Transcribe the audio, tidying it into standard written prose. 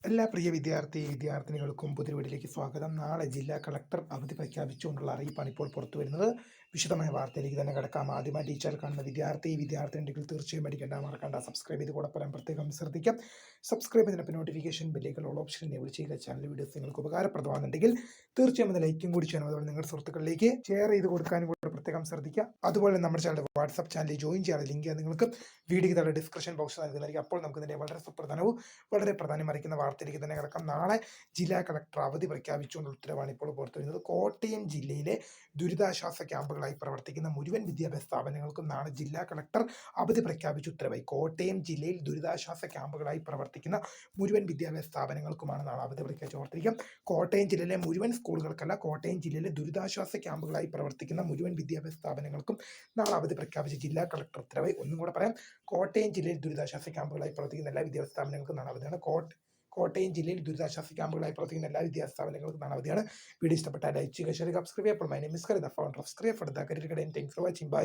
എല്ലാ പ്രിയ വിദ്യാർത്ഥിനികൾക്കും പുതിയ വീഡിയോയിലേക്ക് സ്വാഗതം. നാളെ ജില്ലാ കളക്ടർ അവധി പ്രഖ്യാപിച്ചുകൊണ്ടുള്ള അറിയിപ്പാണ് ഇപ്പോൾ പുറത്തു വരുന്നത്. വിശദമായ വാർത്തയിലേക്ക് തന്നെ കിടക്കാം. ആദ്യമായി ടീച്ചർ കാണുന്ന വിദ്യാർത്ഥിനികൾ തീർച്ചയായും പഠിക്കേണ്ട, മറക്കണ്ട, സബ്സ്ക്രൈബ് ചെയ്ത് കൂടെ പറയാൻ പ്രത്യേകം ശ്രദ്ധിക്കാം. സബ്സ്ക്രൈബ് ചെയ്തതിനൊപ്പം നോട്ടിഫിക്കേഷൻ ബെല്ലുകൾ ഓൾ ഓപ്ഷൻ എനേബിൾ ചെയ്യുക. ചാനൽ വീഡിയോസ് നിങ്ങൾക്ക് ഉപകാരപ്രദമാകുന്നുണ്ടെങ്കിൽ തീർച്ചയായും ഒന്ന് ലൈക്കും കൂടി ചെയ്യണം. അതുപോലെ നിങ്ങളുടെ സുഹൃത്തുക്കളിലേക്ക് ഷെയർ ചെയ്ത് കൊടുക്കാനും കൂടെ പ്രത്യേകം ശ്രദ്ധിക്കുക. അതുപോലെ നമ്മുടെ ചാനൽ വാട്സ്ആപ്പ് ചാനലിൽ ജോയിൻ ചെയ്യാൻ ലിങ്ക് നിങ്ങൾക്ക് വീഡിയോയ്ക്ക് താഴെ ഡിസ്ക്രിപ്ഷൻ ബോക്സ് നൽകുന്നതായിരിക്കും. അപ്പോൾ നമുക്ക് ഇതിന്റെ വളരെ സുപ്രധാനവും വളരെ പ്രാധാന്യം അറിയിക്കുന്ന വാർത്തയിലേക്ക് തന്നെ കിടക്കാം. നാളെ ജില്ലാ കളക്ടർ അവധി പ്രഖ്യാപിച്ചുകൊണ്ട് ഉത്തരവാണ് ഇപ്പോൾ പുറത്തുവരുന്നത്. കോട്ടയം ജില്ലയിലെ ദുരിതാശ്വാസ ക്യാമ്പുകളായി പ്രവർത്തിക്കുന്ന മുഴുവൻ വിദ്യാഭ്യാസ സ്ഥാപനങ്ങൾക്കും നാളെ ജില്ലാ കളക്ടർ അവധി പ്രഖ്യാപിച്ച ഉത്തരവായി. കോട്ടയം ജില്ലയിൽ ദുരിതാശ്വാസ ക്യാമ്പുകളായി പ്രവർത്തിക്കുന്ന മുഴുവൻ വിദ്യാഭ്യാസ സ്ഥാപനങ്ങൾക്കുമാണ് നാളെ അവധി പ്രഖ്യാപിച്ച് ഓർത്തിരിക്കാം. കോട്ടയം ജില്ലയിലെ മുഴുവൻ സ്കൂളുകൾക്കല്ല, കോട്ടയം ജില്ലയിലെ ദുരിതാശ്വാസ ക്യാമ്പുകളായി പ്രവർത്തിക്കുന്ന മുഴുവൻ വിദ്യാഭ്യാസ സ്ഥാപനങ്ങൾക്കും നാളെ അവധി പ്രഖ്യാപിച്ച ജില്ലാ കളക്ടർ ഉത്തരവായി. ഒന്നും കൂടെ പറയാം, കോട്ടയം ജില്ലയിൽ ദുരിതാശ്വാസ ക്യാമ്പുകളായി പ്രവർത്തിക്കുന്ന എല്ലാ വിദ്യാഭ്യാസ സ്ഥാപനങ്ങൾക്കും നാളെ അവധിയാണ്. കോട്ടയം ജില്ലയിൽ ദുരിതാശ്വാസ ക്യാമ്പുകളായി പ്രവർത്തിക്കുന്ന എല്ലാ വിദ്യാഭ്യാസ സ്ഥാപനങ്ങൾക്കും നാളെ അവധിയാണ്. വീഡിയോ ഇഷ്ടപ്പെട്ടാൽ ലൈക്ക് ചെയ്യുക, ഷെയർ ചെയ്യുക, സബ്സ്ക്രൈബ് ചെയ്യുക. അപ്പോൾ my name is Karim, the founder of Skria for the career guidance. Thanks for watching. By.